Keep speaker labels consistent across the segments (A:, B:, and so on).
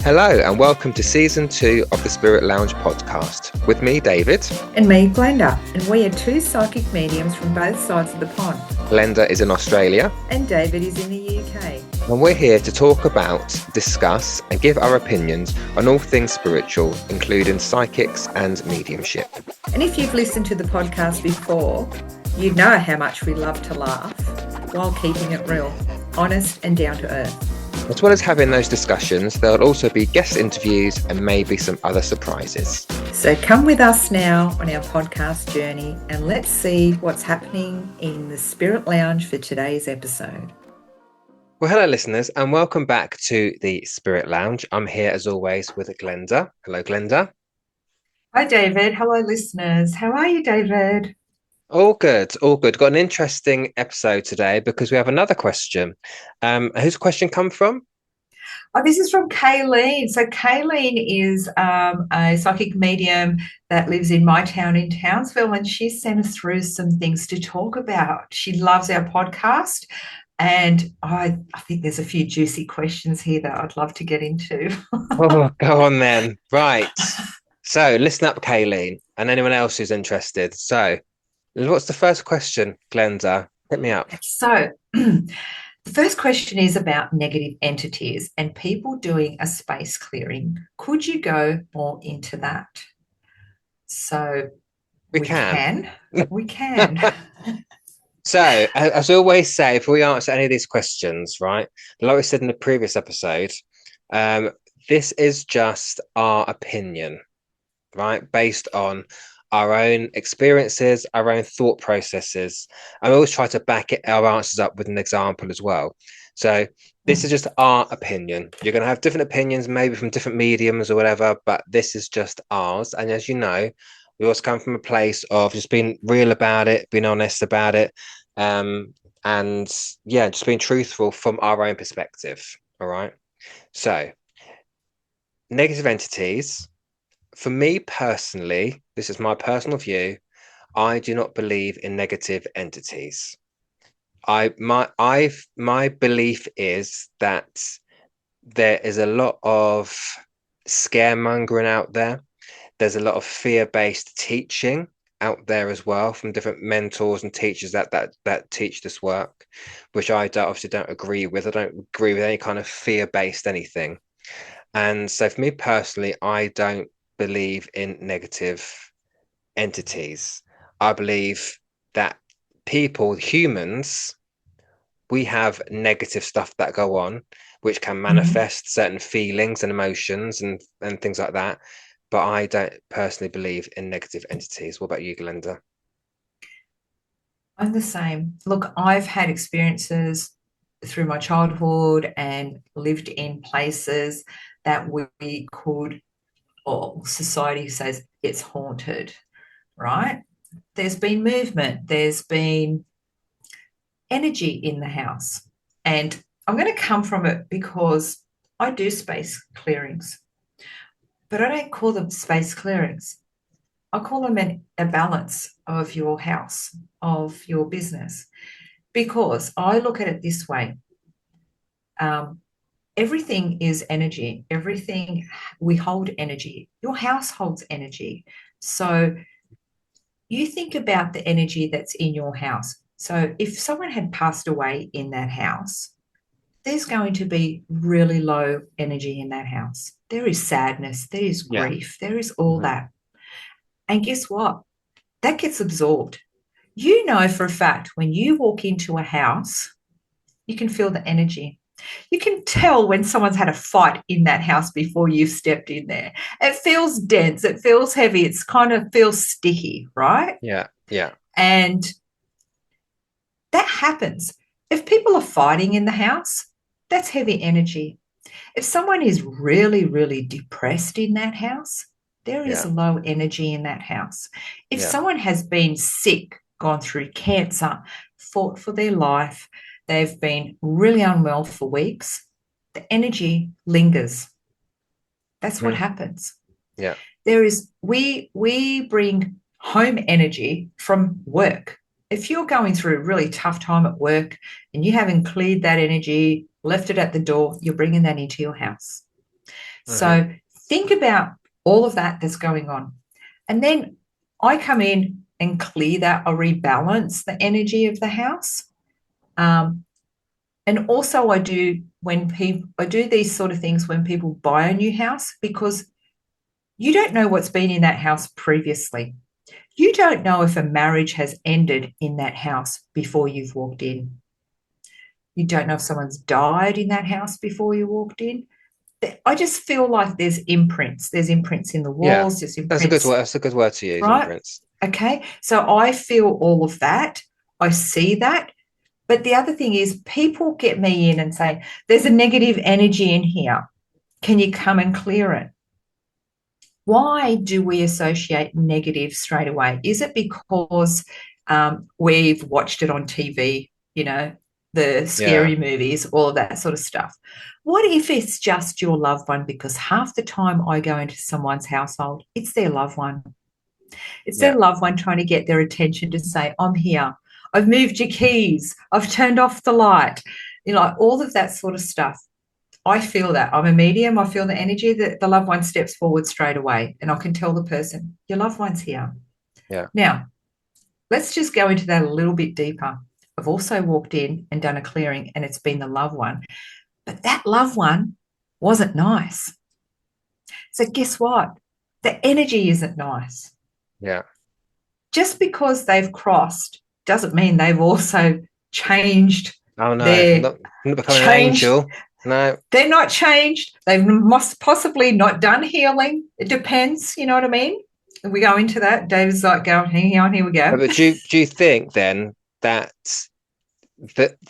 A: Hello and welcome to Season 2 of the Spirit Lounge podcast. With me, David.
B: And me, Glenda. And we are two psychic mediums from both sides of the pond.
A: Glenda is in Australia.
B: And David is in the UK.
A: And we're here to talk about, discuss and give our opinions on all things spiritual, including psychics and mediumship.
B: And if you've listened to the podcast before, you know how much we love to laugh while keeping it real, honest and down to earth.
A: As well as having those discussions, there will also be guest interviews and maybe some other surprises.
B: So come with us now on our podcast journey and let's see what's happening in the Spirit Lounge for today's episode.
A: Well, hello listeners and welcome back to the Spirit Lounge. I'm here as always with Glenda. Hello, Glenda. Hi,
B: David. Hello, listeners. How are you, David?
A: All good, all good. Got an interesting episode today because we have another question. Who's the question come from?
B: Oh, this is from Kaylene. So Kaylene is a psychic medium that lives in my town in Townsville, and she sent us through some things to talk about. She loves our podcast, and I think there's a few juicy questions here that I'd love to get into.
A: Oh, go on then. Right. So listen up, Kaylene, and anyone else who's interested. So what's the first question, Glenda? Hit me up.
B: So the first question is about negative entities and people doing a space clearing. Could you go more into that? So we can.
A: So, as I always say, if we answer any of these questions, right, like we said in the previous episode, this is just our opinion, right, based on our own experiences, our own thought processes. And we always try to back our answers up with an example as well. So this is just our opinion. You're going to have different opinions, maybe from different mediums or whatever, but this is just ours. And as you know, we always come from a place of just being real about it, being honest about it, and yeah, just being truthful from our own perspective. All right. So negative entities. For me personally, this is my personal view, I do not believe in negative entities. My belief is that there is a lot of scaremongering out there. There's a lot of fear-based teaching out there as well from different mentors and teachers that teach this work, which I obviously don't agree with. I don't agree with any kind of fear-based anything. And so for me personally, I don't believe in negative entities. I believe that people, humans, we have negative stuff that go on, which can manifest certain feelings and emotions and things like that. But I don't personally believe in negative entities. What about you, Glenda?
B: I'm the same. Look, I've had experiences through my childhood and lived in places that we could, or society says it's haunted, right? There's been movement, there's been energy in the house. And I'm going to come from it because I do space clearings, but I don't call them space clearings. I call them a balance of your house, of your business, because I look at it this way. Everything is energy. Everything, we hold energy. Your house holds energy. So you think about the energy that's in your house. So if someone had passed away in that house, there's going to be really low energy in that house. There is sadness, there is grief, there is all that. And guess what? That gets absorbed. You know for a fact when you walk into a house, you can feel the energy. You can tell when someone's had a fight in that house before you've stepped in there. It feels dense. It feels heavy. It's kind of feels sticky, right?
A: Yeah.
B: And that happens. If people are fighting in the house, that's heavy energy. If someone is really, really depressed in that house, there is low energy in that house. If someone has been sick, gone through cancer, fought for their life, they've been really unwell for weeks, the energy lingers. That's what happens.
A: Yeah.
B: We bring home energy from work. If you're going through a really tough time at work and you haven't cleared that energy, left it at the door, you're bringing that into your house.
A: Hmm.
B: So think about all of that that's going on. And then I come in and clear that or rebalance the energy of the house. Um, and also I do these sort of things when people buy a new house because you don't know what's been in that house previously. You don't know if a marriage has ended in that house before you've walked in. You don't know if someone's died in that house before you walked in. I just feel like there's imprints. There's imprints in the
A: Yeah,
B: walls, there's
A: that's a good
B: imprints,
A: word. That's a good word to use,
B: right?
A: imprints.
B: Okay. So I feel all of that. I see that. But the other thing is, people get me in and say, there's a negative energy in here. Can you come and clear it? Why do we associate negative straight away? Is it because we've watched it on TV, the
A: Yeah,
B: scary movies, all of that sort of stuff? What if it's just your loved one? Because half the time I go into someone's household, it's their loved one. It's
A: yeah,
B: their loved one trying to get their attention to say, I'm here. I've moved your keys. I've turned off the light. All of that sort of stuff. I feel that. I'm a medium. I feel the energy that the loved one steps forward straight away. And I can tell the person, your loved one's here.
A: yeah.
B: Now, let's just go into that a little bit deeper. I've also walked in and done a clearing, and it's been the loved one. But that loved one wasn't nice. So, guess what? The energy isn't nice.
A: Yeah.
B: Just because they've crossed doesn't mean they've also changed
A: Oh no,
B: their
A: not becoming an
B: changed.
A: angel. No,
B: They're not changed. They've must possibly not done healing. It depends. You know what I mean? And we go into that. David's like, "Go, hang on, here we go."
A: but do you think then that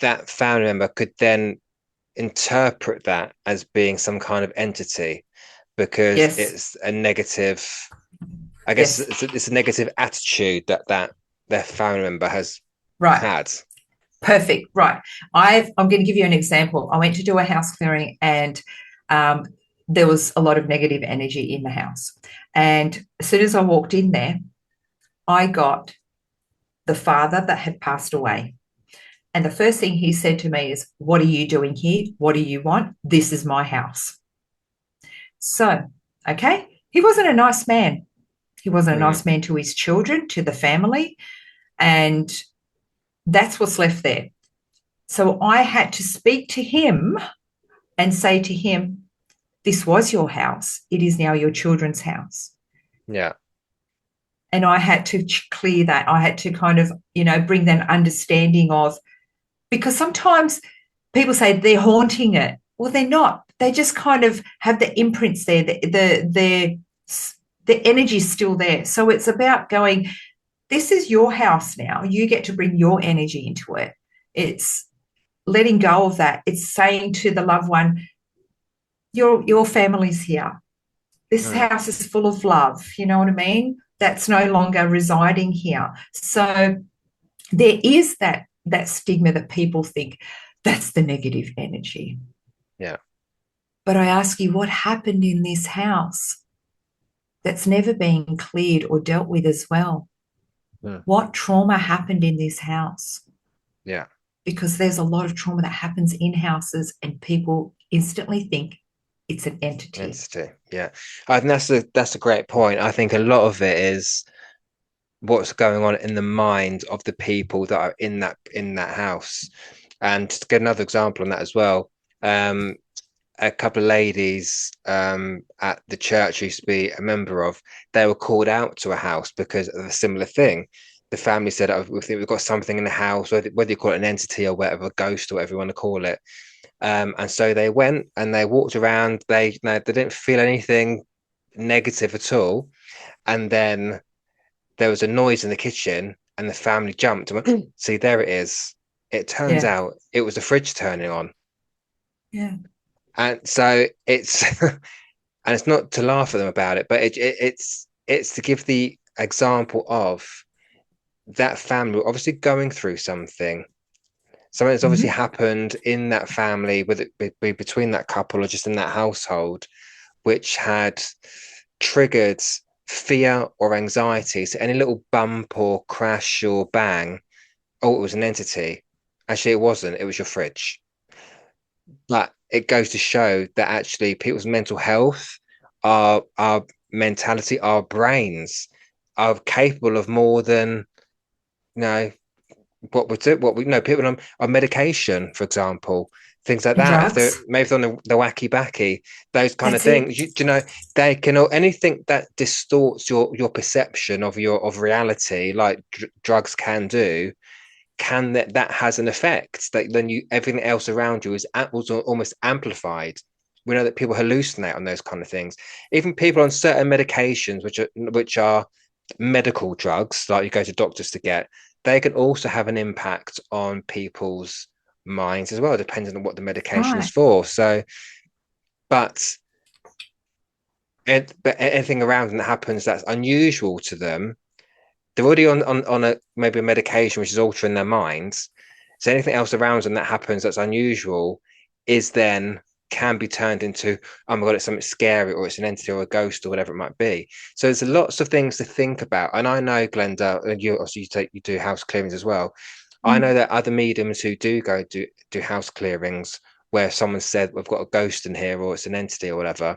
A: that family member could then interpret that as being some kind of entity because
B: Yes,
A: it's a negative? I guess
B: yes,
A: it's a negative attitude that their family member has
B: right,
A: had.
B: perfect, right. I'm going to give you an example. I went to do a house clearing, and um, there was a lot of negative energy in the house. And as soon as I walked in there, I got the father that had passed away. And the first thing he said to me is, "What are you doing here? What do you want? This is my house." So, okay, he wasn't a nice man. He wasn't a
A: Mm,
B: nice man to his children, to the family. And that's what's left there. So I had to speak to him and say to him, this was your house. It is now your children's house.
A: yeah.
B: And I had to clear that. I had to kind of, bring that understanding of, because sometimes people say they're haunting it. Well, they're not. They just kind of have the imprints there. The energy's still there. So it's about going, this is your house now. You get to bring your energy into it. It's letting go of that. It's saying to the loved one, your family's here. This
A: Mm,
B: house is full of love. You know what I mean? That's no longer residing here. So there is that stigma that people think that's the negative energy.
A: yeah.
B: But I ask you, what happened in this house that's never been cleared or dealt with as well?
A: Mm,
B: What trauma happened in this house?
A: yeah.
B: Because there's a lot of trauma that happens in houses and people instantly think it's an entity.
A: Entity. Yeah. I think that's a great point. I think a lot of it is what's going on in the mind of the people that are in that house. And to get another example on that as well, a couple of ladies at the church I used to be a member of, they were called out to a house because of a similar thing. The family said, "Oh, we think we've got something in the house, whether you call it an entity or whatever, a ghost or whatever you want to call it." And so they went and they walked around. They didn't feel anything negative at all. And then there was a noise in the kitchen, and the family jumped and went, "See, there it is." It turns
B: Yeah.
A: out it was the fridge turning on.
B: Yeah.
A: And so it's and it's not to laugh at them about it, but it's to give the example of that family obviously going through something that's obviously
B: Mm-hmm.
A: happened in that family, whether it be between that couple or just in that household, which had triggered fear or anxiety. So any little bump or crash or bang, oh, it was an entity. Actually, it wasn't. It was your fridge. But it goes to show that actually people's mental health, our mentality, our brains are capable of more than, you know, what we do, what we know, people on medication, for example, things like
B: And
A: that. If they're
B: drugs.
A: maybe on the wacky backy, those kind of
B: That's it.
A: things, you know, they can anything that distorts your perception of reality, like drugs can do, can that has an effect that then you everything else around you is almost amplified. We know that people hallucinate on those kind of things. Even people on certain medications, which are medical drugs, like you go to doctors to get, they can also have an impact on people's minds as well, depending on what the medication is
B: Right.
A: for. So, but but anything around them that happens that's unusual to them, they're already on a maybe a medication which is altering their minds. So anything else around them that happens that's unusual is then can be turned into, oh my god, it's something scary, or it's an entity or a ghost or whatever it might be. So there's lots of things to think about. And I know, Glenda, and you also you do house clearings as well. I know
B: Mm.
A: that other mediums who do house clearings where someone said we've got a ghost in here or it's an entity or whatever,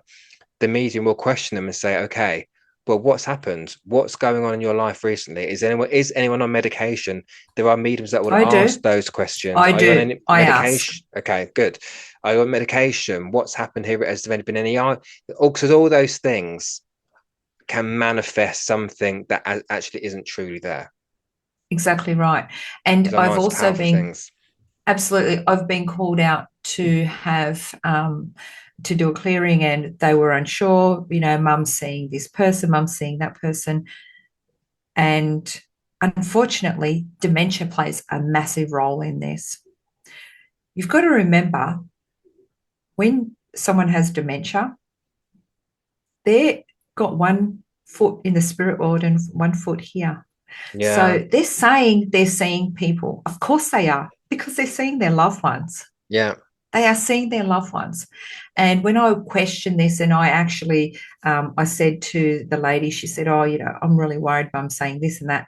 A: the medium will question them and say, okay, well, what's happened? What's going on in your life recently? Is anyone on medication? There are mediums that will
B: I
A: ask
B: do.
A: those questions.
B: I
A: Are you on
B: do.
A: any
B: I ask.
A: medication? Okay, good. Are you on medication? What's happened here? Has there been any because all those things can manifest something that actually isn't truly there.
B: Exactly right. And
A: These are
B: I've
A: nice,
B: also
A: powerful
B: been
A: things.
B: absolutely, I've been called out to have to do a clearing, and they were unsure. Mum's seeing this person, mum's seeing that person, and unfortunately, dementia plays a massive role in this. You've got to remember when someone has dementia, they've got one foot in the spirit world and one foot here.
A: Yeah,
B: So they're saying they're seeing people. Of course they are, because they're seeing their loved ones.
A: yeah,
B: They are seeing their loved ones. And when I questioned this, and I actually, I said to the lady, she said, "Oh, I'm really worried, Mum, saying this and that."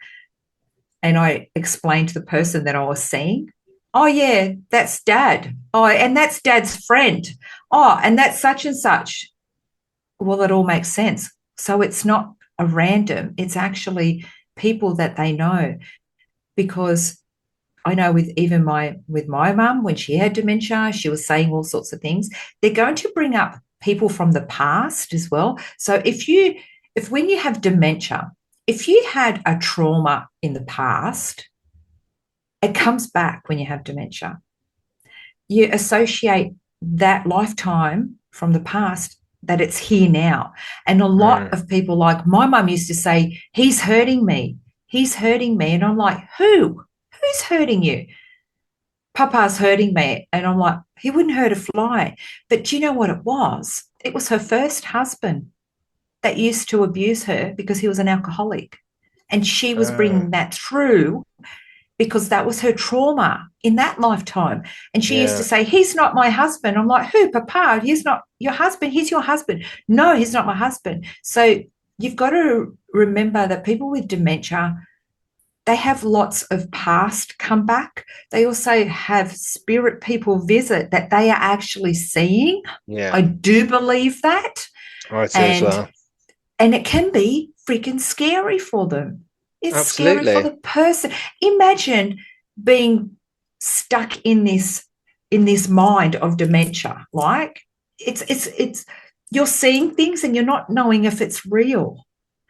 B: And I explained to the person that I was seeing, "Oh, yeah, that's Dad. Oh, and that's Dad's friend. Oh, and that's such and such." Well, it all makes sense. So it's not a random, it's actually people that they know, because I know with my mum, when she had dementia, she was saying all sorts of things. They're going to bring up people from the past as well. So if when you have dementia, if you had a trauma in the past, it comes back when you have dementia. You associate that lifetime from the past, that it's here now. And a lot
A: mm,
B: of people, like my mum used to say, "He's hurting me. He's hurting me." And I'm like, who? Who's hurting you? "Papa's hurting me." And I'm like, he wouldn't hurt a fly. But do you know what it was? It was her first husband that used to abuse her because he was an alcoholic. And she was
A: uh,
B: bringing that through because that was her trauma in that lifetime. And she used to
A: yeah,
B: say, "He's not my husband." I'm like, "Who, Papa? He's not your husband. He's your husband." "No, he's not my husband." So you've got to remember that people with dementia, they have lots of past come back. They also have spirit people visit that they are actually seeing.
A: yeah.
B: I do believe that.
A: I do as
B: And
A: well.
B: and it can be freaking scary for them. It's scary for
A: Absolutely.
B: the person. Imagine being stuck in this mind of dementia. Like it's you're seeing things and you're not knowing if it's real.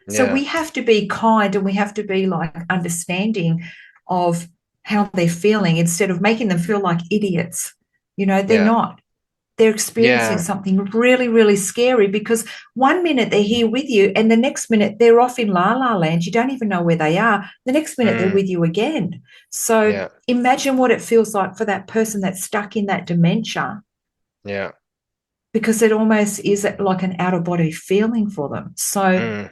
B: So
A: Yeah,
B: we have to be kind, and we have to be like understanding of how they're feeling, instead of making them feel like idiots. They're
A: yeah,
B: not. They're experiencing
A: yeah.
B: something really, really scary, because one minute they're here with you and the next minute they're off in la la land. You don't even know where they are. The next minute they're
A: Mm,
B: with you again. So
A: yeah,
B: imagine what it feels like for that person that's stuck in that dementia,
A: yeah.
B: because it almost is like an out of body feeling for them. So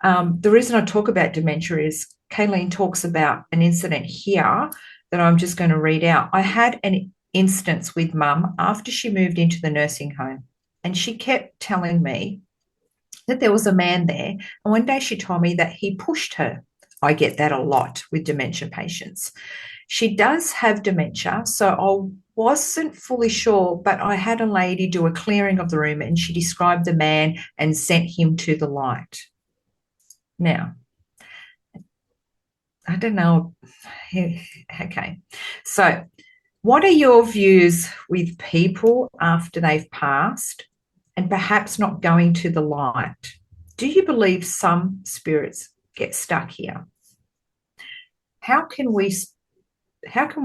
A: Mm,
B: the reason I talk about dementia is Kaylene talks about an incident here that I'm just going to read out. I had an instance with Mum after she moved into the nursing home, and she kept telling me that there was a man there. And one day she told me that he pushed her. I get that a lot with dementia patients. She does have dementia, so I'll wasn't fully sure, but I had a lady do a clearing of the room and she described the man and sent him to the light. Now, I don't know. Okay. So, what are your views with people after they've passed and perhaps not going to the light? Do you believe some spirits get stuck here? How can we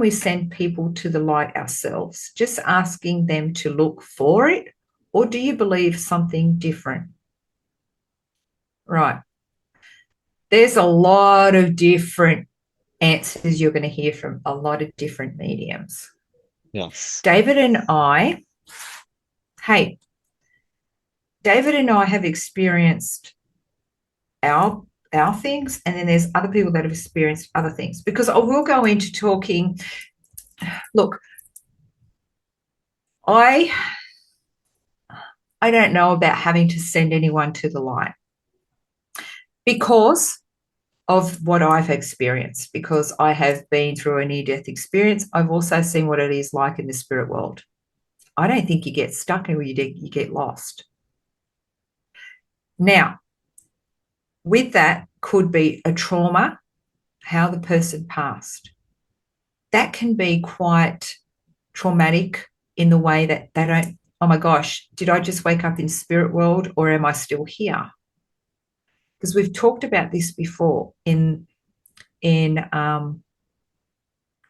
B: send people to the light ourselves? Just asking them to look for it, or do you believe something different? Right. There's a lot of different answers you're going to hear from a lot of different mediums.
A: Yes.
B: David and I, hey, David and I have experienced our our things, and then there's other people that have experienced other things. Because I will go into talking. Look, I don't know about having to send anyone to the light because of what I've experienced, because I have been through a near-death experience. I've also seen what it is like in the spirit world. I don't think you get stuck or you get lost. Now, with that could be a trauma, how the person passed. That can be quite traumatic in the way that they don't, oh my gosh, did I just wake up in spirit world or am I still here? Because we've talked about this before in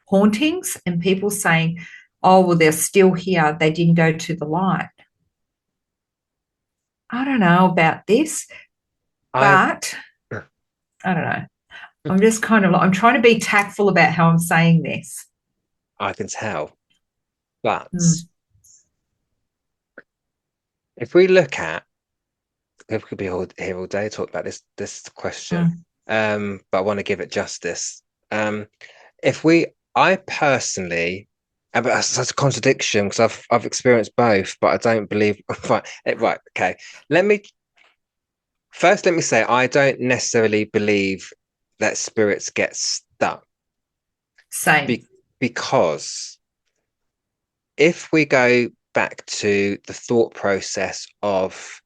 B: hauntings and people saying, oh, well, they're still here. They didn't go to the light. I don't know about this,
A: I
B: but I don't know. I'm just kind of, I'm trying to be tactful about how I'm saying this.
A: I can tell. But
B: Mm,
A: if we look at, we could be here all day talk about this question.
B: mm,
A: But I want to give it justice. If we, I personally, but that's such a contradiction because I've experienced both, but I don't believe. Right, right, okay. Let me let me say I don't necessarily believe that spirits get stuck
B: same.
A: be, because if we go back to the thought process of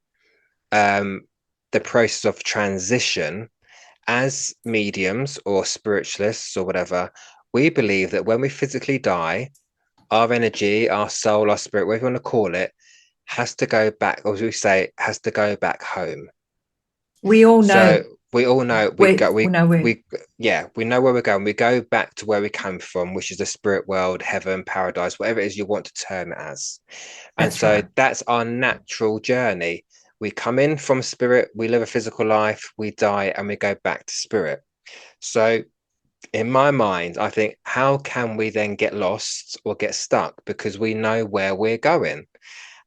A: um, the process of transition as mediums or spiritualists or whatever, we believe that when we physically die, our energy, our soul, our spirit, whatever you want to call it, has to go back, or as we say, has to go back home.
B: We all
A: So
B: know
A: we all know
B: we know where.
A: we yeah, we know where we're going. We go back to where we came from, which is the spirit world, heaven, paradise, whatever it is you want to term it as. And
B: That's
A: so
B: right.
A: that's our natural journey. We come in from spirit, we live a physical life, we die, and we go back to spirit. So in my mind, I think, how can we then get lost or get stuck? Because we know where we're going.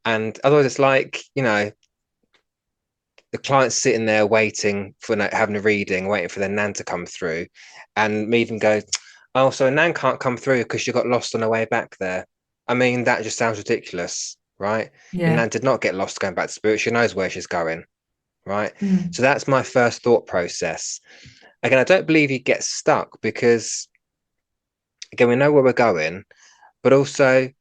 A: And otherwise, it's like, the client's sitting there waiting for having a reading, waiting for their nan to come through. And me even goes, oh, so nan can't come through because she got lost on her way back there. I mean, that just sounds ridiculous, right? Your
B: Yeah.
A: nan did not get lost going back to spirit. She knows where she's going, right?
B: Mm.
A: So that's my first thought process. Again, I don't believe you get stuck because, again, we know where we're going, but also,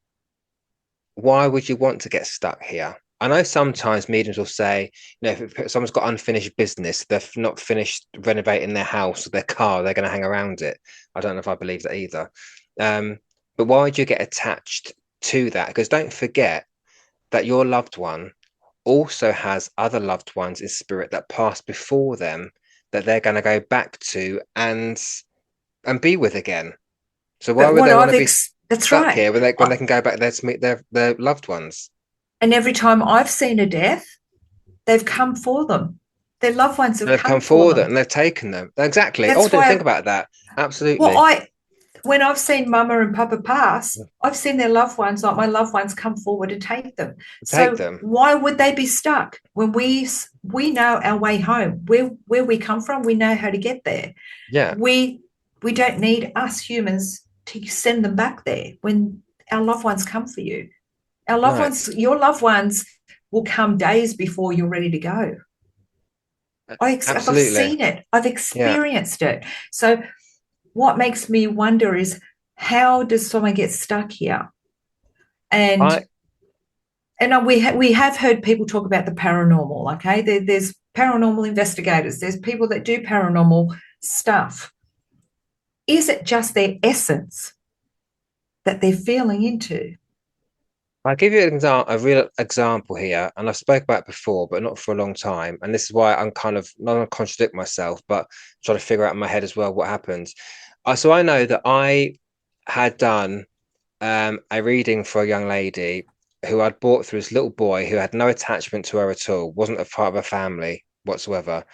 A: why would you want to get stuck here? I know sometimes mediums will say, if someone's got unfinished business, they've not finished renovating their house or their car, they're going to hang around it. I don't know if I believe that either. But why would you get attached to that? Because don't forget that your loved one also has other loved ones in spirit that passed before them that they're going to go back to and be with again. So why
B: But
A: would
B: what
A: they want
B: I've
A: to be
B: that's
A: stuck
B: right.
A: here when they can go back there to meet their loved ones?
B: And every time I've seen a death, they've come for them. Their loved ones have
A: They've
B: come
A: come
B: for
A: forward
B: them.
A: and they've taken them. Exactly. Oh, I
B: That's
A: didn't think
B: why,
A: about that.
B: well,
A: Absolutely.
B: when I've seen mama and papa pass, I've seen their loved ones, like my loved ones, come forward and take them.
A: Take
B: So
A: them.
B: why would they be stuck when we know our way home? Where we come from, we know how to get there.
A: Yeah.
B: We we don't need us humans to send them back there when our loved ones come for you. Our loved
A: No.
B: ones, your loved ones will come days before you're ready to go. I've
A: Absolutely.
B: seen it. I've
A: Yeah.
B: experienced it. So what makes me wonder is how does someone get stuck here? And
A: I
B: we have heard people talk about the paranormal. Okay, there's paranormal investigators. There's people that do paranormal stuff. Is it just their essence that they're feeling into?
A: I'll give you a real example here, and I've spoke about it before, but not for a long time. And this is why I'm kind of not going to contradict myself, but trying to figure out in my head as well what happened. So I know that I had done a reading for a young lady who I'd brought through this little boy who had no attachment to her at all, wasn't a part of her family whatsoever.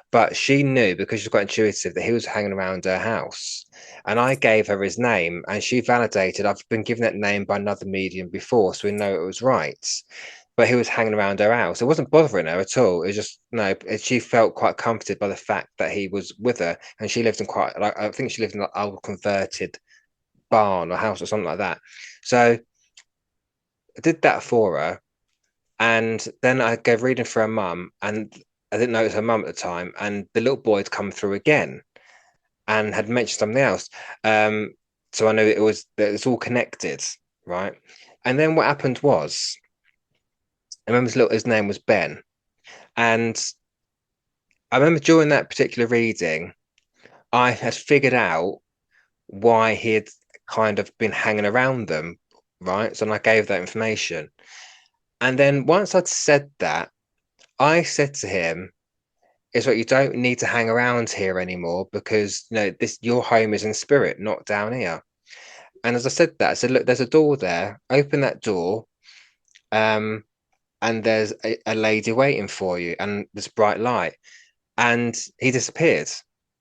A: But she knew because she's quite intuitive that he was hanging around her house. And I gave her his name and she validated I've been given that name by another medium before, so we know it was right. But he was hanging around her house. It wasn't bothering her at all. It was just no, she felt quite comforted by the fact that he was with her. And she lived in quite like I think she lived in an old converted barn or house or something like that. So I did that for her. And then I gave reading for her mum, and I didn't know it was her mum at the time. And the little boy had come through again and had mentioned something else. So I knew it's all connected, right? And then what happened was, I remember his name was Ben, and I remember during that particular reading, I had figured out why he had kind of been hanging around them, right? So I gave that information, and then once I'd said that, I said to him, "It's what you don't need to hang around here anymore because this your home is in spirit, not down here." And as I said that, I said, look, there's a door there. Open that door. Um, and there's a lady waiting for you and this bright light. And he disappeared.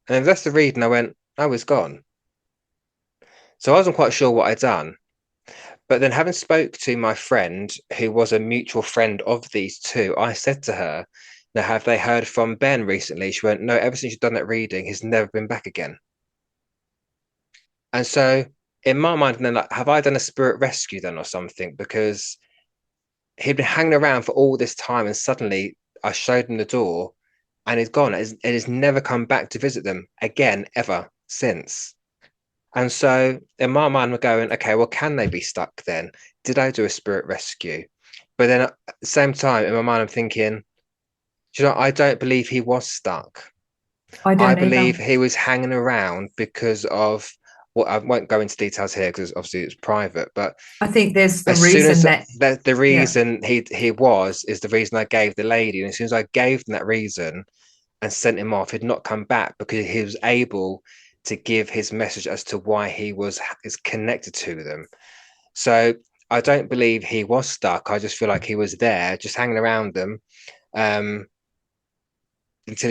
A: And that's the read, and I went, oh, he's gone. So I wasn't quite sure what I'd done. But then having spoke to my friend, who was a mutual friend of these two, I said to her, now, have they heard from Ben recently? She went, no, ever since you've done that reading, he's never been back again. And so in my mind, then like, have I done a spirit rescue then or something? Because he'd been hanging around for all this time, and suddenly I showed him the door, and he's gone. It has never come back to visit them again ever since. And so in my mind, we're going, okay, well, can they be stuck then? Did I do a spirit rescue? But then at the same time, in my mind, I'm thinking, I don't believe he was stuck.
B: I
A: I
B: don't
A: believe
B: either.
A: he was hanging around because of well, I won't go into details here because obviously it's private, but
B: I think there's the
A: as soon as
B: reason that,
A: the
B: yeah,
A: reason he was is the reason I gave the lady, and as soon as I gave him that reason and sent him off, he'd not come back because he was able to give his message as to why he was is connected to them. So I don't believe he was stuck. I just feel like he was there, just hanging around them, um, until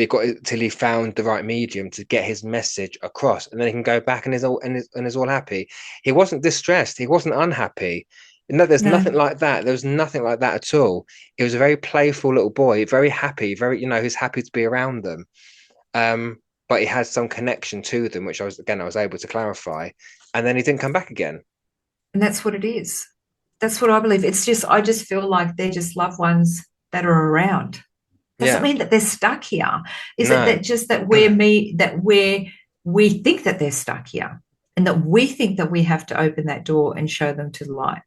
A: he found the right medium to get his message across, and then he can go back and is all happy. He wasn't distressed. He wasn't unhappy. No, there's
B: no.
A: nothing like that. There was nothing like that at all. He was a very playful little boy, very happy, very he's happy to be around them. Um, but he had some connection to them, which I was able to clarify, and then he didn't come back again.
B: And that's what it is. That's what I believe. It's just, I just feel like they're just loved ones that are around. Doesn't
A: Yeah,
B: mean that they're stuck here. Is it
A: no,
B: that just that we think that they're stuck here and that we think that we have to open that door and show them to the light?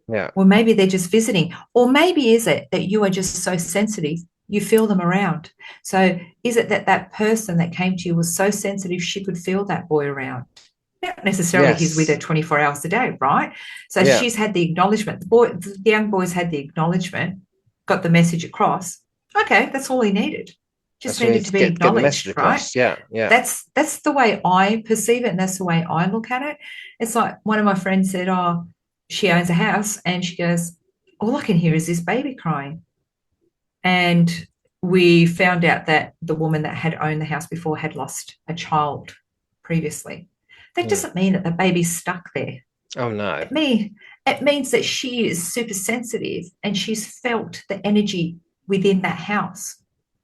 A: yeah,
B: Or maybe they're just visiting. Or maybe is it that you are just so sensitive, you feel them around? So is it that that person that came to you was so sensitive she could feel that boy around? Not necessarily he's with her
A: yes,
B: 24 hours a day, right? So
A: yeah.
B: she's had the acknowledgement. The young boy's had the acknowledgement, got the message across. Okay, that's all he needed. Just
A: That's when you
B: needed to
A: need to
B: be
A: get the message
B: acknowledged, right?
A: across. Yeah, yeah.
B: That's the way I perceive it, and that's the way I look at it. It's like one of my friends said, "Oh, she owns a house," and she goes, "All I can hear is this baby crying." And we found out that the woman that had owned the house before had lost a child previously. That
A: Hmm.
B: doesn't mean that the baby's stuck there.
A: Oh no.
B: It mean it means that she is super sensitive and she's felt the energy within that house.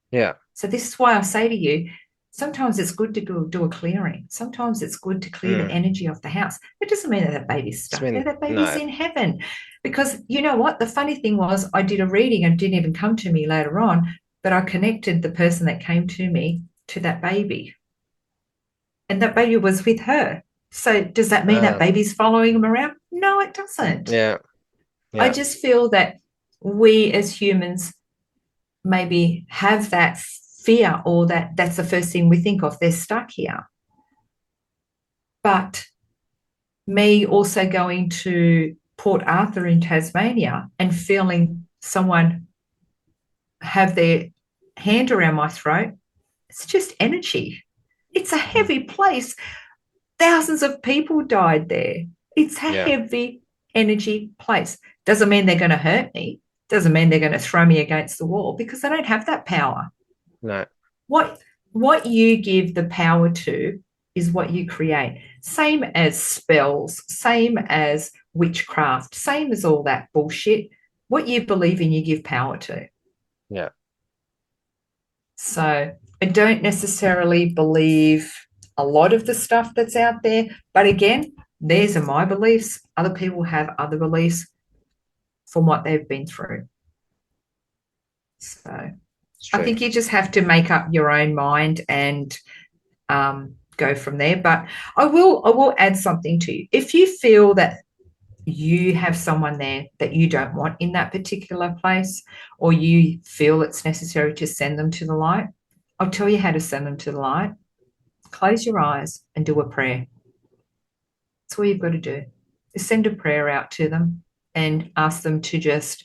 A: Yeah.
B: So this is why I say to you, sometimes it's good to go do a clearing. Sometimes it's good to clear the
A: Mm.
B: energy of the house. It doesn't mean that that baby's
A: It's
B: stuck there.
A: been
B: That baby's
A: no.
B: in heaven. Because you know what? The funny thing was I did a reading and didn't even come to me later on, but I connected the person that came to me to that baby. And that baby was with her. So does that mean that
A: Uh,
B: baby's following him around? No, it doesn't.
A: yeah.
B: I
A: Yeah.
B: just feel that we as humans maybe have that fear, or that's the first thing we think of. They're stuck here. But me also going to Port Arthur in Tasmania and feeling someone have their hand around my throat, it's just energy. It's a
A: Mm.
B: heavy place. Thousands of people died there. It's a
A: Yeah.
B: heavy energy place. Doesn't mean they're going to hurt me. Doesn't mean they're going to throw me against the wall, because they don't have that power.
A: No.
B: What what you give the power to is what you create. Same as spells, same as witchcraft, same as all that bullshit. What you believe in, you give power to.
A: Yeah.
B: So I don't necessarily believe a lot of the stuff that's out there. But again, these are my beliefs. Other people have other beliefs from what they've been through. So
A: It's
B: I
A: true.
B: think you just have to make up your own mind and go from there. But I will add something to you. If you feel that you have someone there that you don't want in that particular place, or you feel it's necessary to send them to the light, I'll tell you how to send them to the light. Close your eyes and do a prayer. That's all you've got to do. Is send a prayer out to them and ask them to just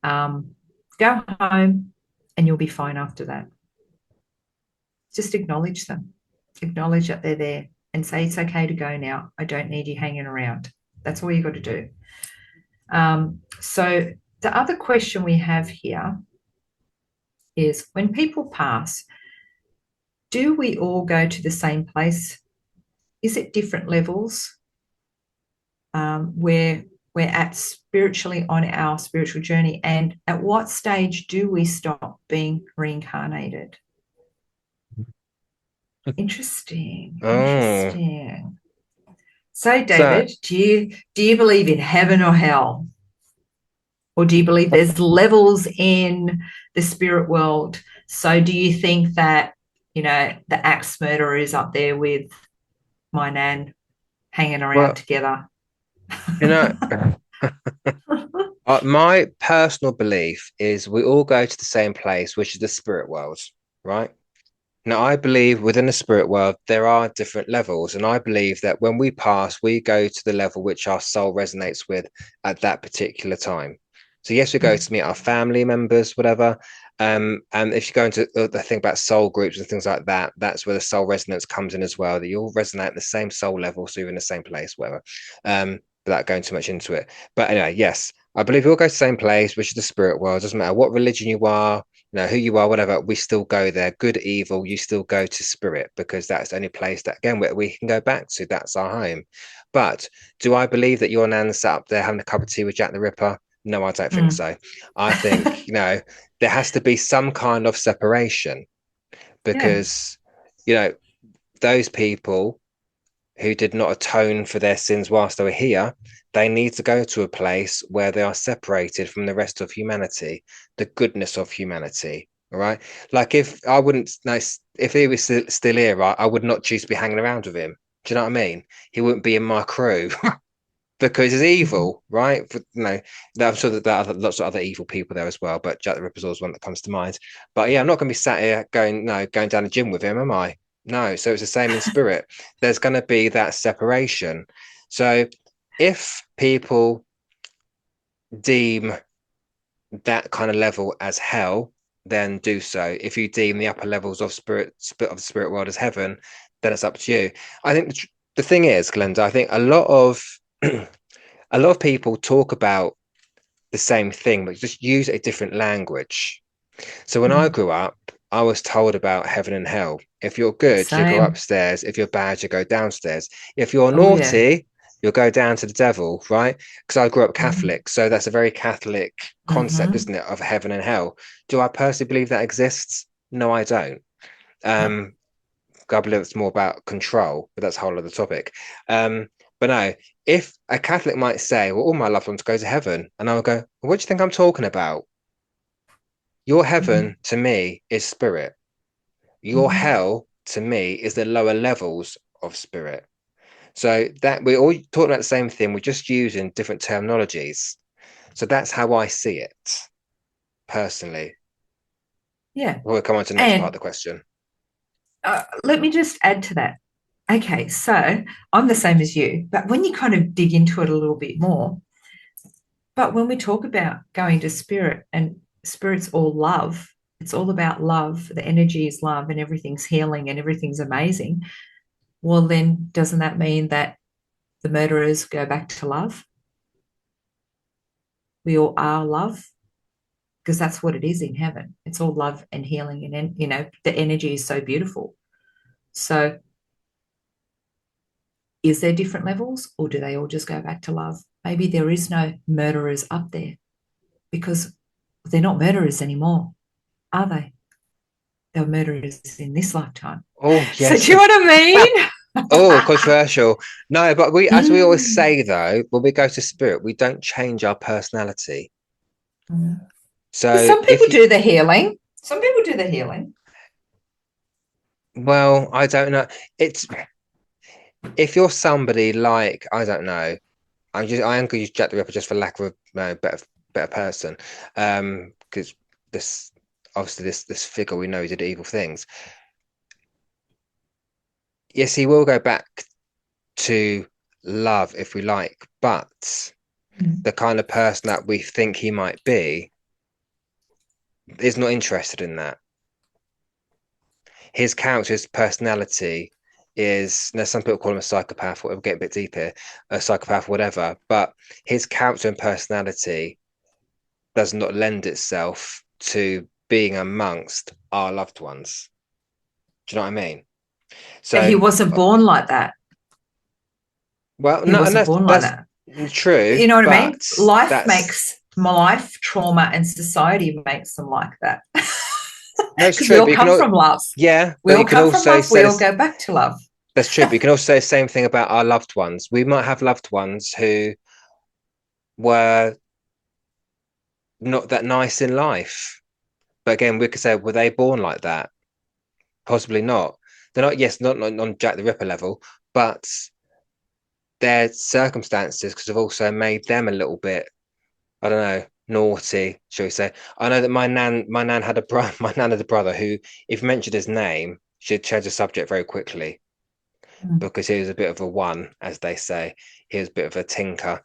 B: go home, and you'll be fine after that. Just acknowledge them, acknowledge that they're there, and say, it's okay to go now. I don't need you hanging around. That's all you've got to do. So, the other question we have here is, when people pass, do we all go to the same place? Is it different levels where we're at spiritually on our spiritual journey? And at what stage do we stop being reincarnated? Interesting,
A: Oh,
B: interesting. So,
A: so
B: David, do you believe in heaven or hell? Or do you believe there's levels in the spirit world? So do you think that, the axe murderer is up there with my nan hanging around
A: well,
B: together?
A: you know, my personal belief is we all go to the same place, which is the spirit world, right? Now, I believe within the spirit world, there are different levels. And I believe that when we pass, we go to the level which our soul resonates with at that particular time. So, yes, we go
B: Mm,
A: to meet our family members, whatever. And if you go into the thing about soul groups and things like that, that's where the soul resonance comes in as well, that you all resonate at the same soul level. So, you're in the same place, whatever. Without going too much into it. But anyway, yes, I believe we all go to the same place, which is the spirit world. It doesn't matter what religion you are, who you are, whatever, we still go there. Good, evil, you still go to spirit, because that's the only place that, again, we can go back to. That's our home. But do I believe that your nan sat up there having a cup of tea with Jack the Ripper? No, I don't think
B: mm.
A: so. I think, there has to be some kind of separation,
B: Yeah.
A: because, you know, those people who did not atone for their sins whilst they were here, they need to go to a place where they are separated from the rest of humanity, the goodness of humanity. All right. Like, if I wouldn't, no, if he was still here, right, I would not choose to be hanging around with him. Do you know what I mean? He wouldn't be in my crew because he's
B: Mhm.
A: evil, right? I'm sure that there are lots of other evil people there as well, but Jack the Ripper's always one that comes to mind. But yeah, I'm not going to be sat here going down the gym with him, am I? No. So it's the same in spirit. There's going to be that separation. So if people deem that kind of level as hell, then do so. If you deem the upper levels of of the spirit world as heaven, then it's up to you. I think the thing is, Glenda, I think a lot of a lot of people talk about the same thing, but just use a different language. So when I
B: Mm.
A: grew up, I was told about heaven and hell. If you're good, you go
B: Same.
A: upstairs. If you're bad, you go downstairs. If you're
B: Oh, yeah.
A: naughty, you'll go down to the devil, right? Because I grew up
B: Mm-hmm.
A: Catholic. So that's a very Catholic concept,
B: Mm-hmm.
A: isn't it, of heaven and hell? Do I personally believe that exists? No, I don't.
B: No.
A: Um, I believe it's more about control, but that's a whole other topic. But no, if a Catholic might say, well, all my loved ones go to heaven, and I'll go, what do you think I'm talking about? Your
B: Mm-hmm.
A: heaven to me is spirit. Your
B: Mm-hmm.
A: hell to me is the lower levels of spirit. So that we're all talking about the same thing, we're just using different terminologies. So that's how I see it personally.
B: Yeah.
A: We'll come on to the next part of
B: And
A: the question.
B: let me just add to that. Okay, so I'm the same as you, but when you kind of dig into it a little bit more, but when we talk about going to spirit and spirit's all love, it's all about love. The energy is love and everything's healing and everything's amazing. Well, then doesn't that mean that the murderers go back to love? We all are love because that's what it is in heaven. It's all love and healing, and the energy is so beautiful. So, is there different levels, or do they all just go back to love? Maybe there is no murderers up there because they're not murderers anymore, are they? They were murderers in this lifetime.
A: Oh,
B: So,
A: yes.
B: do you know what I
A: Oh, controversial. No, but as we always
B: mean?
A: say though, when we go to spirit, we don't change our personality.
B: Mm.
A: So
B: Some
A: if
B: people
A: you,
B: do the healing. Some people do the healing.
A: well, I don't know. It's if you're somebody like, I don't know, I am going to use Jack the Ripper just for lack of a better person. Because this obviously this figure we know he did evil things. Yes, he will go back to love if we like, but
B: Mm.
A: the kind of person that we think he might be is not interested in that. His character, his personality is, now some people call him a psychopath, or we'll get a bit deeper, a psychopath, whatever, but his character and personality does not lend itself to being amongst our loved ones. Do you know what I mean?
B: But he
A: So,
B: wasn't born like that.
A: well,
B: He
A: no, and
B: wasn't born like
A: that's
B: that.
A: true,
B: You know what I mean?
A: but
B: Life
A: that's
B: makes life trauma and society makes them like that.
A: no, it's
B: Because we
A: true.
B: all
A: But you can
B: come
A: all,
B: from love.
A: yeah,
B: We
A: but you
B: all
A: can
B: come from
A: also
B: love.
A: say
B: We all
A: this.
B: go back to love.
A: That's true. But you can also say the same thing about our loved ones. We might have loved ones who were not that nice in life. But again, we could say, were they born like that? Possibly not. They're not, yes, not on Jack the Ripper level, but their circumstances could have also made them a little bit, I don't know, naughty, shall we say. I know that my nan had a brother, my nan had a brother who, if you mentioned his name, she'd change the subject very quickly
B: Mm.
A: because he was a bit of a one, as they say. He was a bit of a tinker,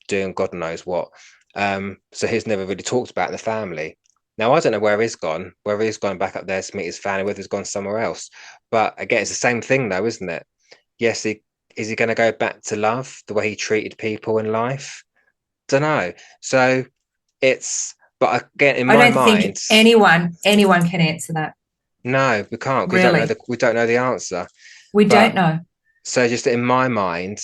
A: doing God knows what. So he's never really talked about in the family. Now I don't know whether he's gone back up there to meet his family, whether he's gone somewhere else. But again, it's the same thing though, isn't it? Yes, is he going to go back to love the way he treated people in life? Don't know. So but again, in
B: I
A: my
B: don't think
A: mind,
B: anyone can answer that.
A: no, we can't.
B: Really,
A: We don't know the answer.
B: we don't
A: But
B: know.
A: so just in my mind,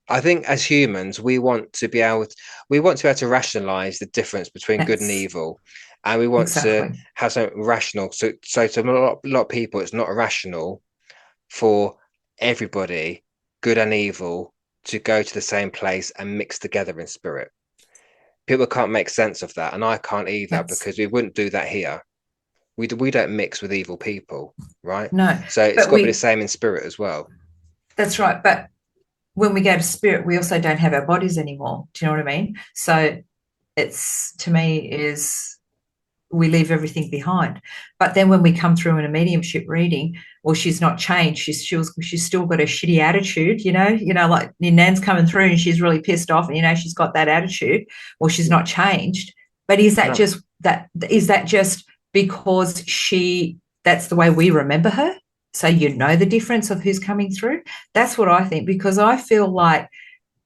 A: I think as humans, we want to be able to rationalize the difference between good and
B: That's
A: evil, and we want to
B: exactly.
A: have something rational. So to a lot of people, it's not rational for everybody, good and evil, to go to the same place and mix together in spirit. People can't make sense of that, and I can't either
B: That's
A: because we wouldn't do that here. We don't mix with evil people, right?
B: no,
A: So it's
B: but
A: got to be the
B: we.
A: same in spirit as well.
B: That's right. But when we go to spirit, we also don't have our bodies anymore. Do you know what I mean? So it's to me is we leave everything behind. But then when we come through in a mediumship reading, well, she's not changed. She's still got a shitty attitude, like your nan's coming through and she's really pissed off, and she's got that attitude. Well, she's not changed. But
A: No,
B: is that just because that's the way we remember her? So the difference of who's coming through? That's what I think, because I feel like